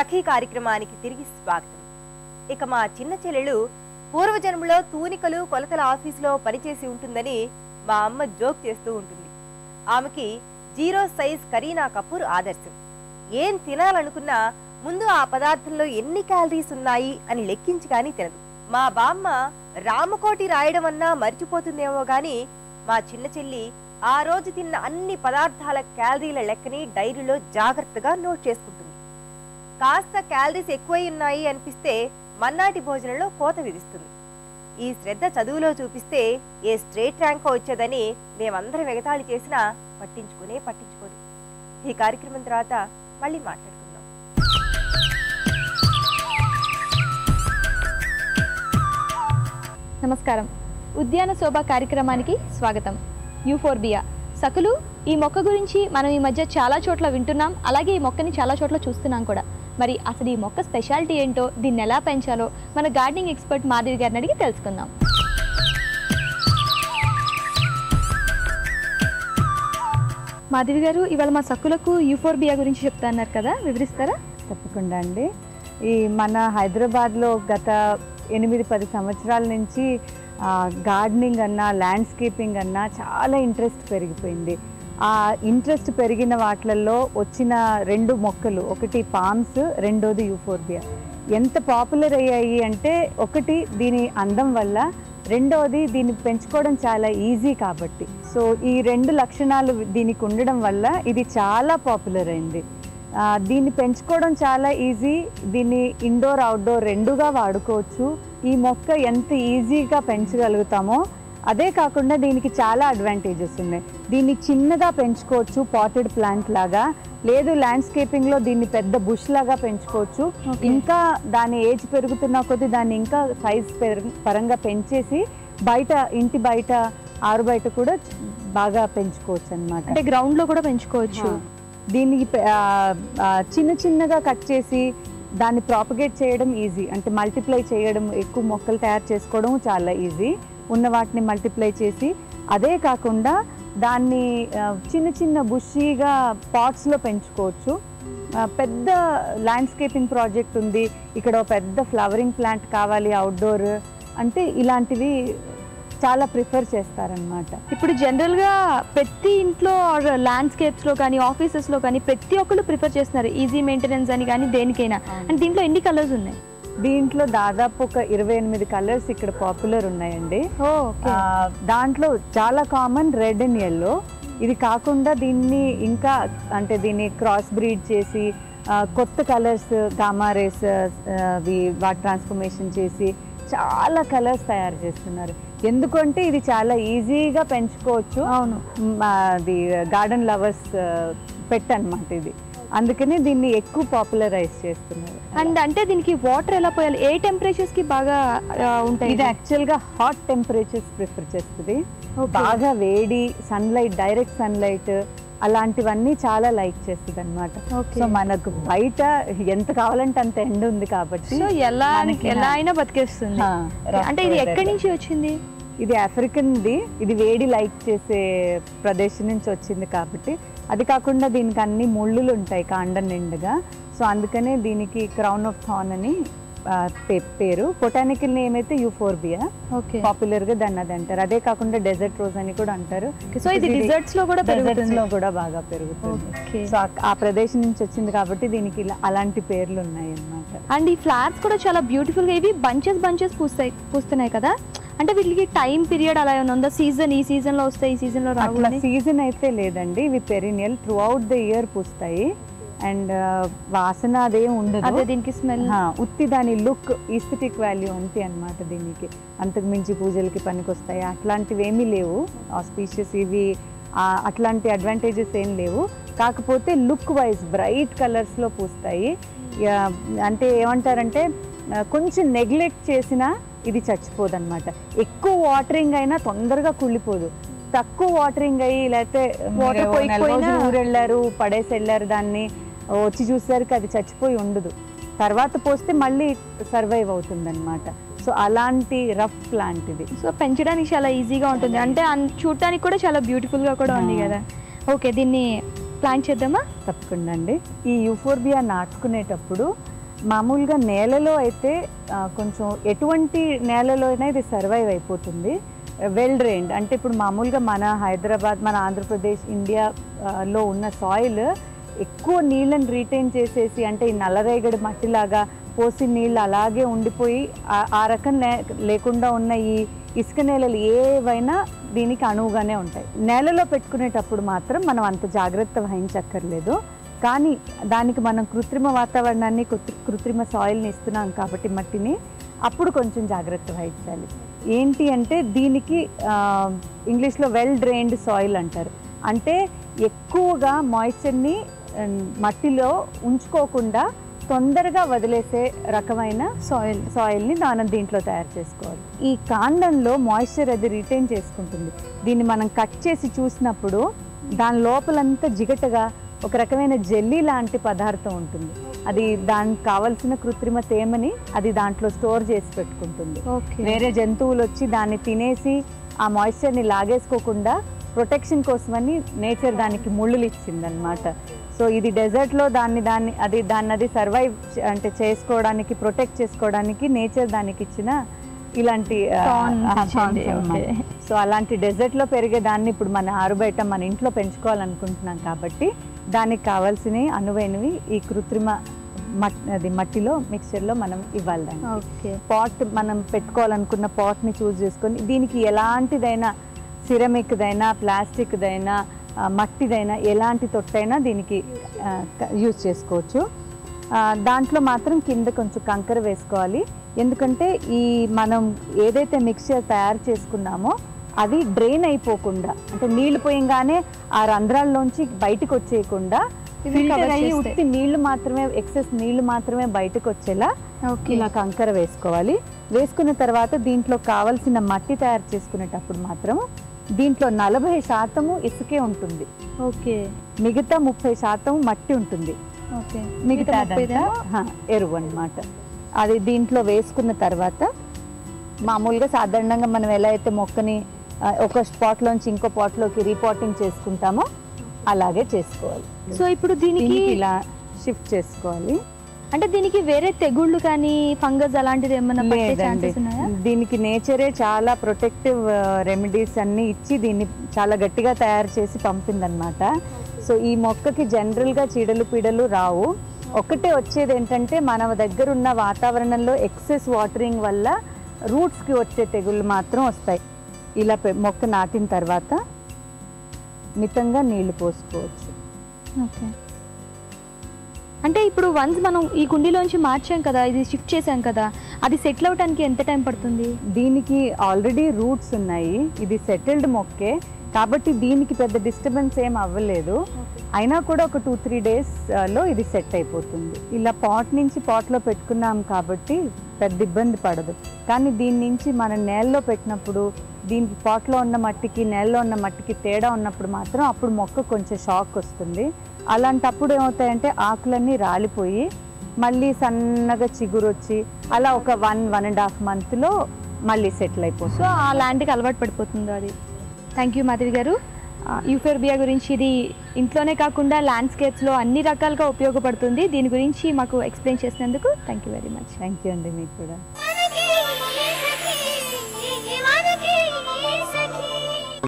సఖీ కార్యక్రమానికి తిరిగి స్వాగతం. ఇక మా చిన్న చెల్లెలు పూర్వజన్మలో తూనికలు కొలతల ఆఫీసులో పనిచేసి ఉంటుందని మా అమ్మ జోక్ చేస్తూ ఉంటుంది. ఆమెకి 0 సైజ్ కరీనా కపూర్ ఆదర్శం. ఏం తినాలనుకున్నా ముందు ఆ పదార్థంలో ఎన్ని క్యాలరీస్ ఉన్నాయి అని లెక్కించి కానీ తినదు. మా బామ్మ రామకోటి రాయడం అన్నా మర్చిపోతుందేమో గాని మా చిన్న చెల్లి ఆ రోజు తిన్న అన్ని పదార్థాల క్యాలరీల లెక్కని డైరీలో జాగ్రత్తగా నోట్ చేసుకుంటుంది. కాస్త క్యాలరీస్ ఎక్కువై ఉన్నాయి అనిపిస్తే మన్నాటి భోజనంలో కోత విధిస్తుంది. ఈ శ్రద్ధ చదువులో చూపిస్తే ఏ స్ట్రేట్ ర్యాంక్ వచ్చేదని మేమందరం ఎగతాళి చేసినా పట్టించుకోదు. ఈ కార్యక్రమం తర్వాత మళ్ళీ మాట్లాడుకుందాం. నమస్కారం. ఉద్యాన శోభ కార్యక్రమానికి స్వాగతం. యూఫోర్బియా సకులు ఈ మొక్క గురించి మనం ఈ మధ్య చాలా చోట్ల వింటున్నాం, అలాగే ఈ మొక్కని చాలా చోట్ల చూస్తున్నాం కూడా. మరి అసలు ఈ మొక్క స్పెషాలిటీ ఏంటో, దీన్ని ఎలా పెంచాలో మన గార్డెనింగ్ ఎక్స్పర్ట్ మాధవి గారిని అడిగి తెలుసుకుందాం. మాధవి గారు, ఇవాళ మా సక్కులకు యూఫోర్బియా గురించి చెప్తా అన్నారు కదా, వివరిస్తారా? తప్పకుండా అండి. ఈ మన హైదరాబాద్లో గత 8-10 సంవత్సరాల నుంచి గార్డెనింగ్ అన్నా ల్యాండ్స్కేపింగ్ అన్నా చాలా ఇంట్రెస్ట్ పెరిగిపోయింది. ఆ ఇంట్రెస్ట్ పెరిగిన వాటిల్లో వచ్చిన 2 మొక్కలు, ఒకటి పామ్స్, రెండోది యూఫోర్బియా. ఎంత పాపులర్ అయ్యాయి అంటే, ఒకటి దీని అందం వల్ల, రెండోది దీన్ని పెంచుకోవడం చాలా ఈజీ కాబట్టి. సో ఈ 2 లక్షణాలు దీనికి ఉండడం వల్ల ఇది చాలా పాపులర్ అయింది. దీన్ని పెంచుకోవడం చాలా ఈజీ. దీన్ని ఇండోర్ అవుట్డోర్ రెండుగా వాడుకోవచ్చు. ఈ మొక్క ఎంత ఈజీగా పెంచగలుగుతామో అదే కాకుండా దీనికి చాలా అడ్వాంటేజెస్ ఉన్నాయి. దీన్ని చిన్నగా పెంచుకోవచ్చు, పాటెడ్ ప్లాంట్ లాగా, లేదు ల్యాండ్స్కేపింగ్లో దీన్ని పెద్ద బుష్ లాగా పెంచుకోవచ్చు. ఇంకా దాని ఏజ్ పెరుగుతున్న కొద్దీ దాన్ని ఇంకా సైజ్ పరంగా పెంచేసి బయట, ఇంటి బయట, ఆరు బయట కూడా బాగా పెంచుకోవచ్చు అన్నమాట. అంటే గ్రౌండ్లో కూడా పెంచుకోవచ్చు. దీనికి చిన్నగా కట్ చేసి దాన్ని ప్రాపగేట్ చేయడం ఈజీ. అంటే మల్టిప్లై చేయడం, ఎక్కువ మొక్కలు తయారు చేసుకోవడం చాలా ఈజీ. ఉన్న వాటిని మల్టిప్లై చేసి, అదే కాకుండా దాన్ని చిన్న బుషీగా పాట్స్లో పెంచుకోవచ్చు. పెద్ద ల్యాండ్స్కేపింగ్ ప్రాజెక్ట్ ఉంది, ఇక్కడ పెద్ద ఫ్లవరింగ్ ప్లాంట్ కావాలి అవుట్డోర్ అంటే, ఇలాంటివి చాలా ప్రిఫర్ చేస్తారనమాట. ఇప్పుడు జనరల్గా ప్రతి ఇంట్లో ల్యాండ్స్కేప్స్లో కానీ ఆఫీసెస్లో కానీ ప్రతి ఒక్కరు ప్రిఫర్ చేస్తున్నారు ఈజీ మెయింటెనెన్స్ అని కానీ దేనికైనా. అండ్ దీంట్లో ఎన్ని కలర్స్ ఉన్నాయి? దీంట్లో దాదాపు ఒక 28 కలర్స్ ఇక్కడ పాపులర్ ఉన్నాయండి. దాంట్లో చాలా కామన్ రెడ్ అండ్ ఎల్లో. ఇది కాకుండా దీన్ని ఇంకా, అంటే దీన్ని క్రాస్ బ్రీడ్ చేసి కొత్త కలర్స్, గామారేస్ వాటి ట్రాన్స్ఫర్మేషన్ చేసి చాలా కలర్స్ తయారు చేస్తున్నారు. ఎందుకంటే ఇది చాలా ఈజీగా పెంచుకోవచ్చు. అవును, అది గార్డెన్ లవర్స్ పెట్ అన్నమాట ఇది. అందుకని దీన్ని ఎక్కువ పాపులరైజ్ చేస్తున్నారు. అండ్ అంటే దీనికి వాటర్ ఎలా పోయాలి, ఏ టెంపరేచర్స్కి బాగా ఉంటాయి? ఇది యాక్చువల్గా హాట్ టెంపరేచర్స్ ప్రిఫర్ చేస్తుంది. బాగా వేడి సన్లైట్, డైరెక్ట్ సన్లైట్ అలాంటివన్నీ చాలా లైక్ చేస్తుంది అనమాట. సో మనకు బయట ఎంత కావాలంటే అంత ఎండ ఉంది కాబట్టి ఎలా అయినా బతికేస్తుంది. అంటే ఇది ఎక్కడి నుంచి వచ్చింది? ఇది ఆఫ్రికన్ది. ఇది వేడి లైక్ చేసే ప్రదేశం నుంచి వచ్చింది కాబట్టి. అది కాకుండా దీనికి అన్ని ముళ్ళులు ఉంటాయి కాండం నిండుగా. సో అందుకనే దీనికి క్రౌన్ ఆఫ్ థార్న్ అని పేరు. బొటానికల్ నేమ్ అయితే యూఫోర్బియా, పాపులర్ గా దాన్ని అది అంటారు. అదే కాకుండా డెజర్ట్ రోజ్ అని కూడా అంటారు. సో ఇది డిజర్ట్స్ లో కూడా బాగా పెరుగుతుంది. సో ఆ ప్రదేశం నుంచి వచ్చింది కాబట్టి దీనికి అలాంటి పేర్లు ఉన్నాయి అన్నమాట. అండ్ ఈ ఫ్లవర్స్ కూడా చాలా బ్యూటిఫుల్ గా, ఇవి బంచెస్ పూస్తున్నాయి కదా. అంటే వీటికి టైం పీరియడ్ అలా ఏమైనా ఉందా? సీజన్, ఈ సీజన్ లో వస్తాయి, ఈ సీజన్ లో రావు? సీజన్ అయితే లేదండి. ఇవి perineal, through out the year పూస్తాయి. అండ్ వాసన అదేం ఉండదు. దీనికి స్మెల్, ఉత్తి దాని లుక్, ఈస్థెటిక్ వాల్యూ అంతే అనమాట. దీనికి అంతకు మించి పూజలకి పనికొస్తాయి అట్లాంటివి ఏమీ లేవు. ఆస్పీషియస్ ఇవి అట్లాంటి అడ్వాంటేజెస్ ఏం లేవు. కాకపోతే లుక్ వైజ్ బ్రైట్ కలర్స్లో పూస్తాయి. అంటే ఏమంటారంటే, కొంచెం నెగ్లెక్ట్ చేసినా ఇది చచ్చిపోదు అనమాట. ఎక్కువ వాటరింగ్ అయినా తొందరగా కుళ్ళిపోదు. తక్కువ వాటరింగ్ అయ్యి, లేకపోతే ఊరెళ్ళారు, పడేసి వెళ్ళారు, దాన్ని వచ్చి చూసేసరికి అది చచ్చిపోయి ఉండదు. తర్వాత పోస్తే మళ్ళీ సర్వైవ్ అవుతుంది అనమాట. సో అలాంటి రఫ్ ప్లాంట్ ఇది. సో పెంచడానికి చాలా ఈజీగా ఉంటుంది, అంటే చూడటానికి కూడా చాలా బ్యూటిఫుల్గా కూడా ఉంది కదా. ఓకే, దీన్ని ప్లాంట్ చేద్దామా? తప్పకుండా అండి. ఈ యూఫోర్బియా నాటుకునేటప్పుడు మామూలుగా నేలలో అయితే కొంచెం ఎటువంటి నేలలో అయినా ఇది సర్వైవ్ అయిపోతుంది. వెల్ డ్రైన్డ్ అంటే ఇప్పుడు మామూలుగా మన హైదరాబాద్, మన ఆంధ్రప్రదేశ్, ఇండియాలో ఉన్న సాయిల్ ఎక్కువ నీళ్ళని రీటైన్ చేసేసి, అంటే ఈ నల్లరేగడి మట్టిలాగా పోసి నీళ్ళు అలాగే ఉండిపోయి ఆ రకం లేకుండా ఉన్న ఈ ఇసుక నేలలు ఏవైనా దీనికి అనువుగానే ఉంటాయి. నేలలో పెట్టుకునేటప్పుడు మాత్రం మనం అంత జాగ్రత్త వహించక్కర్లేదు. కానీ దానికి మనం కృత్రిమ వాతావరణాన్ని, కృత్రిమ సాయిల్ని ఇస్తున్నాం కాబట్టి మట్టిని, అప్పుడు కొంచెం జాగ్రత్త వహించాలి. ఏంటి అంటే దీనికి ఇంగ్లీష్లో వెల్ డ్రైన్డ్ సాయిల్ అంటారు. అంటే ఎక్కువగా మాయిశ్చర్ని మట్టిలో ఉంచుకోకుండా తొందరగా వదిలేసే రకమైన సాయిల్ని మనం దీంట్లో తయారు చేసుకోవాలి. ఈ కాండంలో మాయిశ్చర్ అది రిటైన్ చేసుకుంటుంది. దీన్ని మనం కట్ చేసి చూసినప్పుడు దాని లోపలంతా జిగటగా ఒక రకమైన జెల్లీ లాంటి పదార్థం ఉంటుంది. అది దానికి కావలసిన కృత్రిమ తేమని అది దాంట్లో స్టోర్ చేసి పెట్టుకుంటుంది. వేరే జంతువులు వచ్చి దాన్ని తినేసి ఆ మాయిశ్చర్ని లాగేసుకోకుండా ప్రొటెక్షన్ కోసమని నేచర్ దానికి ముళ్ళులు ఇచ్చిందనమాట. సో ఇది డెజర్ట్లో దాన్ని సర్వైవ్ అంటే చేసుకోవడానికి, ప్రొటెక్ట్ చేసుకోవడానికి నేచర్ దానికి ఇచ్చిన ఇలాంటి సో అలాంటి డెజర్ట్లో పెరిగే దాన్ని ఇప్పుడు మన ఆరుబయట మన ఇంట్లో పెంచుకోవాలనుకుంటున్నాం కాబట్టి దానికి కావాల్సినవి అనువైనవి ఈ కృత్రిమ మట్టిలో మిక్చర్లో మనం ఇవ్వాలి. దాన్ని పాట్ మనం పెట్టుకోవాలనుకున్న పాట్ని చూస్ చేసుకొని దీనికి ఎలాంటిదైనా సిరమిక్దైనా, ప్లాస్టిక్దైనా, మట్టిదైనా, ఎలాంటి తొట్టైనా దీనికి యూజ్ చేసుకోవచ్చు. దాంట్లో మాత్రం కింద కొంచెం కంకర వేసుకోవాలి. ఎందుకంటే ఈ మనం ఏదైతే మిక్చర్ తయారు చేసుకున్నామో అది డ్రైన్ అయిపోకుండా, అంటే నీళ్లు పోయంగానే ఆ రంధ్రాల్లోంచి బయటకు వచ్చేయకుండా ఫిల్టర్ అయ్యి ఉత్తి నీళ్లు మాత్రమే, ఎక్సెస్ నీళ్లు మాత్రమే బయటకు వచ్చేలా ఇలా కంకర వేసుకోవాలి. వేసుకున్న తర్వాత దీంట్లో కావలసిన మట్టి తయారు చేసుకునేటప్పుడు మాత్రం దీంట్లో 40% ఇసుకే ఉంటుంది. మిగతా 30% మట్టి ఉంటుంది. మిగతా ఎరువు అన్నమాట. అది దీంట్లో వేసుకున్న తర్వాత మామూలుగా సాధారణంగా మనం ఎలా అయితే మొక్కని ఒక స్పాట్లోంచి ఇంకో పాట్లోకి రీపాటింగ్ చేసుకుంటామో అలాగే చేసుకోవాలి. సో ఇప్పుడు దీనికి ఇలా షిఫ్ట్ చేసుకోవాలి. అంటే దీనికి వేరే తెగుళ్ళు కానీ ఫంగస్ అలాంటిది ఏమైనా పట్టే ఛాన్సెస్ ఉన్నాయా? దీనికి నేచరే చాలా ప్రొటెక్టివ్ రెమెడీస్ అన్ని ఇచ్చి దీన్ని చాలా గట్టిగా తయారు చేసి పంపిందనమాట. సో ఈ మొక్కకి జనరల్గా చీడలు పీడలు రావు. ఒకటే వచ్చేది ఏంటంటే మన దగ్గర ఉన్న వాతావరణంలో ఎక్సెస్ వాటరింగ్ వల్ల రూట్స్కి వచ్చే తెగుళ్ళు మాత్రం వస్తాయి. ఇలా మొక్క నాటిన తర్వాత మితంగా నీళ్లు పోసుకోవచ్చు. ఓకే. అంటే ఇప్పుడు వన్స్ మనం ఈ కుండీలోంచి మార్చాం కదా, ఇది షిఫ్ట్ చేసాం కదా, అది సెటిల్ అవడానికి ఎంత టైం పడుతుంది? దీనికి ఆల్రెడీ రూట్స్ ఉన్నాయి. ఇది సెటిల్డ్ మొక్కే కాబట్టి దీనికి పెద్ద డిస్టర్బెన్స్ ఏం అవ్వలేదు. అయినా కూడా ఒక 2-3 డేస్లో ఇది సెట్ అయిపోతుంది. ఇలా పాట్ నుంచి పాట్లో పెట్టుకున్నాం కాబట్టి పెద్ద ఇబ్బంది పడదు. కానీ దీని నుంచి మనం నేలలో పెట్టినప్పుడు దీనికి పాట్లో ఉన్న మట్టికి నేలలో ఉన్న మట్టికి తేడా ఉన్నప్పుడు మాత్రం అప్పుడు మొక్క కొంచెం షాక్ వస్తుంది. అలాంటప్పుడు ఏమవుతాయంటే ఆకులన్నీ రాలిపోయి మళ్ళీ సన్నగా చిగురు వచ్చి అలా ఒక 1-1.5 మంత్లో మళ్ళీ సెటిల్ అయిపోతుంది. సో ఆ ల్యాండ్కి అలవాటు పడిపోతుంది అది. థ్యాంక్ యూ మాధవి గారు. యూఫోర్బియా గురించి ఇది ఇంట్లోనే కాకుండా ల్యాండ్స్కేప్స్లో అన్ని రకాలుగా ఉపయోగపడుతుంది. దీని గురించి మాకు ఎక్స్ప్లెయిన్ చేసినందుకు thank you very much. Thank you అండి మీకు కూడా.